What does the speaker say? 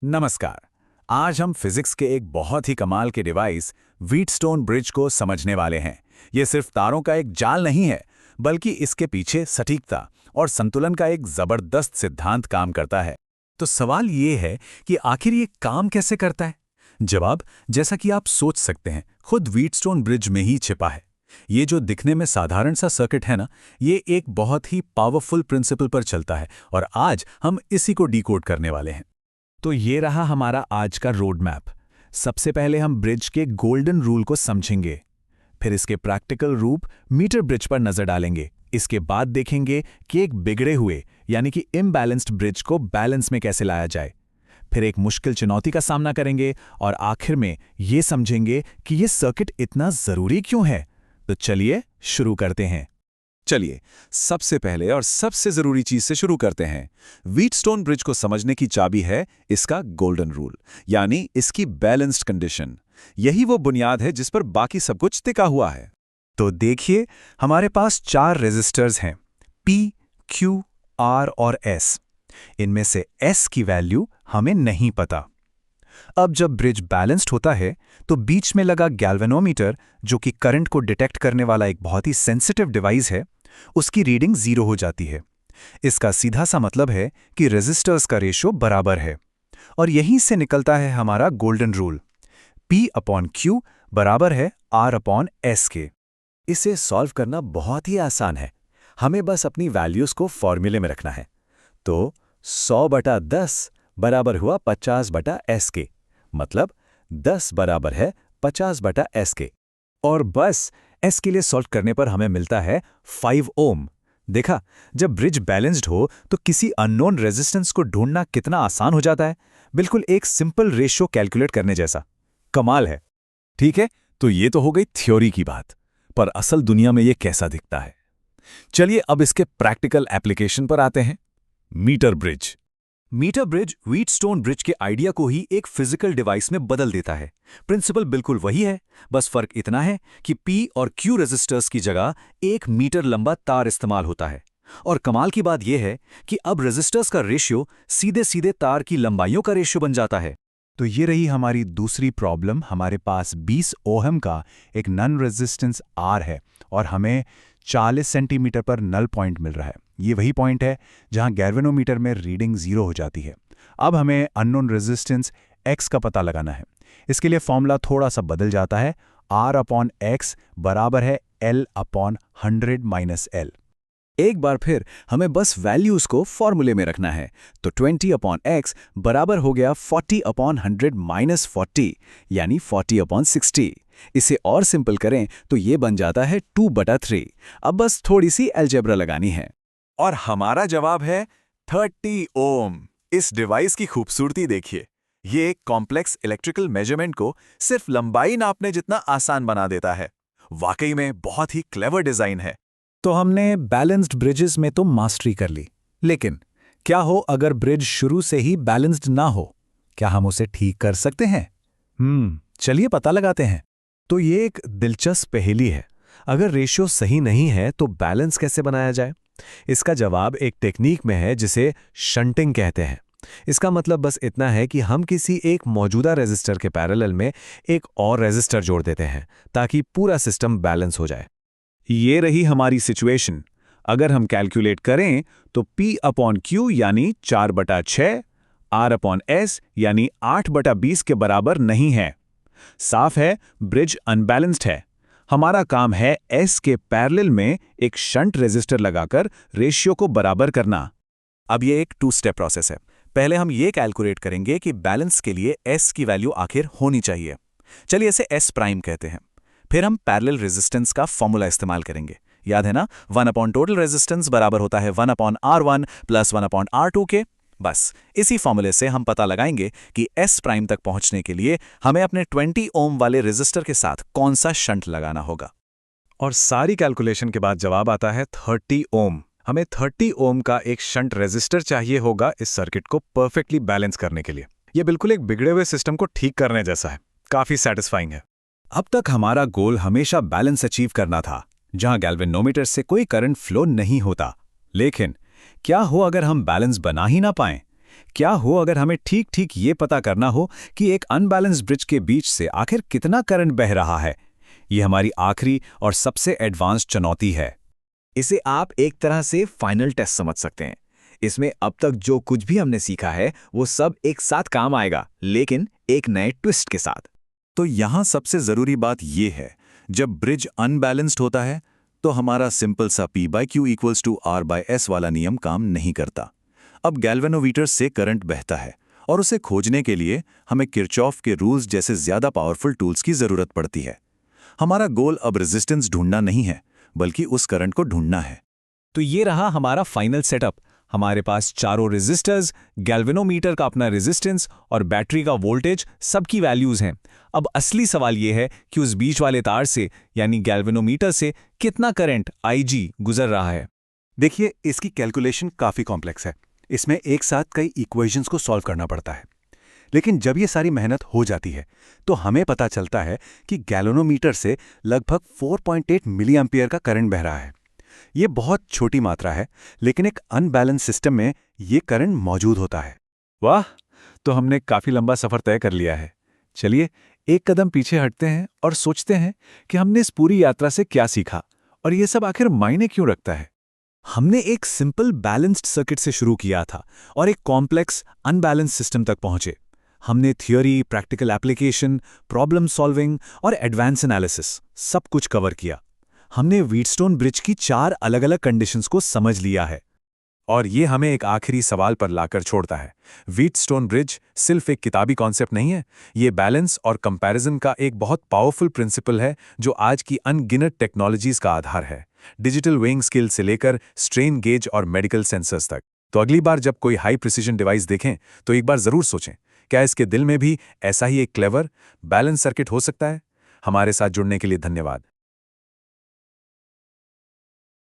नमस्कार। आज हम फिजिक्स के एक बहुत ही कमाल के डिवाइस व्हीटस्टोन ब्रिज को समझने वाले हैं। ये सिर्फ तारों का एक जाल नहीं है, बल्कि इसके पीछे सटीकता और संतुलन का एक जबरदस्त सिद्धांत काम करता है। तो सवाल ये है कि आखिर ये काम कैसे करता है? जवाब, जैसा कि आप सोच सकते हैं, खुद व्हीटस्टोन ब्रिज में ही छिपा है। ये जो दिखने में साधारण सा सर्किट है ना, ये एक बहुत ही पावरफुल प्रिंसिपल पर चलता है और आज हम इसी को डिकोड करने वाले हैं। तो ये रहा हमारा आज का रोड मैप। सबसे पहले हम ब्रिज के गोल्डन रूल को समझेंगे, फिर इसके प्रैक्टिकल रूप मीटर ब्रिज पर नजर डालेंगे। इसके बाद देखेंगे कि एक बिगड़े हुए यानी कि इम्बैलेंस्ड ब्रिज को बैलेंस में कैसे लाया जाए। फिर एक मुश्किल चुनौती का सामना करेंगे और आखिर में ये समझेंगे कि ये सर्किट इतना जरूरी क्यों है। तो चलिए शुरू करते हैं। चलिए सबसे पहले और सबसे जरूरी चीज से शुरू करते हैं। व्हीटस्टोन ब्रिज को समझने की चाबी है इसका गोल्डन रूल, यानी इसकी बैलेंस्ड कंडीशन। यही वो बुनियाद है जिस पर बाकी सब कुछ टिका हुआ है। तो देखिए, हमारे पास 4 रेजिस्टर्स हैं, P, Q, R और S। इनमें से S की वैल्यू हमें नहीं पता। अब जब ब्रिज बैलेंस्ड होता है तो बीच में लगा गैल्वेनोमीटर, जो कि करंट को डिटेक्ट करने वाला एक बहुत ही सेंसिटिव डिवाइस है, उसकी रीडिंग 0 हो जाती है। इसका सीधा सा मतलब है कि रेजिस्टर्स का रेशो बराबर है और यहीं से निकलता है हमारा गोल्डन रूल, P/Q बराबर है R/S के। इसे सॉल्व करना बहुत ही आसान है। हमें बस अपनी वैल्यूज को फॉर्मूले में रखना है। तो 100/10 बराबर हुआ 50/S के, मतलब 10 बराबर है 50/S के। और बस S के लिए सॉल्व करने पर हमें मिलता है 5 ओम। देखा, जब ब्रिज बैलेंस्ड हो तो किसी अननोन रेजिस्टेंस को ढूंढना कितना आसान हो जाता है। बिल्कुल एक सिंपल रेशियो कैलकुलेट करने जैसा। कमाल है। ठीक है, तो ये तो हो गई थ्योरी की बात, पर असल दुनिया में ये कैसा दिखता है? चलिए अब इसके प्रैक्टिकल एप्लीकेशन पर आते हैं। Metre bridge. Metre bridge Wheatstone bridge के आइडिया को ही एक फिजिकल डिवाइस में बदल देता है। प्रिंसिपल बिल्कुल वही है, बस फर्क इतना है कि P और Q रेजिस्टर्स की जगह 1 मीटर लंबा तार इस्तेमाल होता है। और कमाल की बात यह है कि अब रेजिस्टर्स का रेशियो सीधे सीधे तार की लंबाइयों का रेशियो बन जाता है। तो ये रही हमारी दूसरी प्रॉब्लम। हमारे पास 20 ओहम का एक नन रेजिस्टेंस R है और हमें 40 सेंटीमीटर पर नल पॉइंट मिल रहा है। ये वही पॉइंट है जहां गैल्वेनोमीटर में रीडिंग 0 हो जाती है। अब हमें अननोन रेजिस्टेंस X का पता लगाना है। इसके लिए फॉर्मूला थोड़ा सा बदल जाता है। R/X बराबर है L/100 - L। एक बार फिर हमें बस वैल्यूज को फॉर्मूले में रखना है। तो 20/X बराबर हो गया 40/100 - 40, यानी 40/60। इसे और सिंपल करें तो ये बन जाता है 2/3। अब बस थोड़ी सी अलजेब्रा लगानी है। और हमारा जवाब है 30 ओम। इस डिवाइस की खूबसूरती देखिए। ये एक कॉम्प्लेक्स इलेक्ट्रिकल मेजरमेंट को सिर्फ लंबाई नापने जितना आसान बना देता है। वाकई में बहुत ही क्लेवर डिजाइन है। तो हमने बैलेंस्ड ब्रिजेस में तो मास्टरी कर ली, लेकिन क्या हो अगर ब्रिज शुरू से ही बैलेंस्ड ना हो? क्या हम उसे ठीक कर सकते हैं? चलिए पता लगाते हैं। तो ये एक दिलचस्प पहेली है। अगर रेशियो सही नहीं है तो बैलेंस कैसे बनाया जाए? इसका जवाब एक टेक्निक में है जिसे शंटिंग कहते हैं। इसका मतलब बस इतना है कि हम किसी एक मौजूदा रेजिस्टर के पैरेलल में एक और रेजिस्टर जोड़ देते हैं ताकि पूरा सिस्टम बैलेंस हो जाए। ये रही हमारी सिचुएशन। अगर हम कैलकुलेट करें तो P/Q यानी 4/6, R/S यानी 8/20 के बराबर नहीं है। साफ है, ब्रिज अनबैलेंस्ड है। हमारा काम है S के पैरेलल में एक शंट रेजिस्टर लगाकर रेशियो को बराबर करना। अब ये एक 2 स्टेप प्रोसेस है। पहले हम ये कैलकुलेट करेंगे कि बैलेंस के लिए S की वैल्यू आखिर होनी चाहिए। चलिए इसे S प्राइम कहते हैं। फिर हम पैरेलल रेजिस्टेंस का फॉर्मूला इस्तेमाल करेंगे। याद है ना, 1 टोटल रेजिस्टेंस बराबर होता है 1/R1 + 1/R2 के। बस इसी फॉर्मूले से हम पता लगाएंगे कि S प्राइम तक पहुंचने के लिए हमें अपने 20 ओम वाले रेजिस्टर के साथ कौन सा शंट लगाना होगा। और सारी कैलकुलेशन के बाद जवाब आता है 30 ओम। हमें 30 ओम का एक शंट रेजिस्टर चाहिए होगा इस सर्किट को परफेक्टली बैलेंस करने के लिए। यह बिल्कुल एक बिगड़े हुए सिस्टम को ठीक करने जैसा है। काफी सेटिस्फाइंग है। अब तक हमारा गोल हमेशा बैलेंस अचीव करना था, जहां गैल्वेनोमीटर से कोई करंट फ्लो नहीं होता। लेकिन क्या हो अगर हम बैलेंस बना ही ना पाएं? क्या हो अगर हमें ठीक ठीक ये पता करना हो कि एक अनबैलेंस्ड ब्रिज के बीच से आखिर कितना करंट बह रहा है। ये हमारी आखिरी और सबसे एडवांस्ड चुनौती है। इसे आप एक तरह से फाइनल टेस्ट समझ सकते हैं। इसमें अब तक जो कुछ भी हमने सीखा है वो सब एक साथ काम आएगा, लेकिन एक नए ट्विस्ट के साथ। तो यहाँ सबसे ज़रूरी बात ये है, जब ब्रिज अनबैलेंस्ड होता है तो हमारा सिंपल सा P/Q = R/S वाला नियम काम नहीं करता। अब गैल्वेनोमीटर से करंट बहता है और उसे खोजने के लिए हमें किरचॉफ के रूल्स जैसे ज़्यादा पावरफुल टूल्स की ज़रूरत पड़ती है। हमारा गोल अब रेजिस्टेंस ढूंढना नहीं है, बल्कि उस करंट को ढूंढना है। तो ये रहा हमारा फाइनल सेटअप। हमारे पास चारों रेजिस्टर्स, गैल्वेनोमीटर का अपना रेजिस्टेंस और बैटरी का वोल्टेज सबकी वैल्यूज हैं। अब असली सवाल ये है कि उस बीच वाले तार से यानी गैल्वेनोमीटर से कितना करंट IG गुजर रहा है। देखिए, इसकी कैलकुलेशन काफ़ी कॉम्प्लेक्स है। इसमें एक साथ कई इक्वेशंस को सॉल्व करना पड़ता है। लेकिन जब ये सारी मेहनत हो जाती है तो हमें पता चलता है कि गैल्वेनोमीटर से लगभग 4.8 मिली एम्पियर का करंट बह रहा है। ये बहुत छोटी मात्रा है, लेकिन एक अनबैलेंस सिस्टम में ये करंट मौजूद होता है। वाह, तो हमने काफ़ी लंबा सफ़र तय कर लिया है। चलिए एक कदम पीछे हटते हैं और सोचते हैं कि हमने इस पूरी यात्रा से क्या सीखा और ये सब आखिर मायने क्यों रखता है। हमने एक सिंपल बैलेंस्ड सर्किट से शुरू किया था और एक कॉम्प्लेक्स अनबैलेंस सिस्टम तक पहुंचे। हमने theory, practical application, problem solving और एडवांस एनालिसिस सब कुछ कवर किया। हमने व्हीटस्टोन ब्रिज की 4 अलग-अलग कंडीशंस को समझ लिया है। और ये हमें एक आखिरी सवाल पर लाकर छोड़ता है। व्हीटस्टोन ब्रिज सिर्फ एक किताबी कॉन्सेप्ट नहीं है, ये बैलेंस और कंपैरिजन का एक बहुत पावरफुल प्रिंसिपल है जो आज की अनगिनत टेक्नोलॉजीज का आधार है, डिजिटल वेइंग स्केल से लेकर स्ट्रेन गेज और मेडिकल सेंसर्स तक। तो अगली बार जब कोई हाई प्रिसीजन डिवाइस देखें तो एक बार जरूर सोचें, क्या इसके दिल में भी ऐसा ही एक क्लेवर बैलेंस सर्किट हो सकता है। हमारे साथ जुड़ने के लिए धन्यवाद।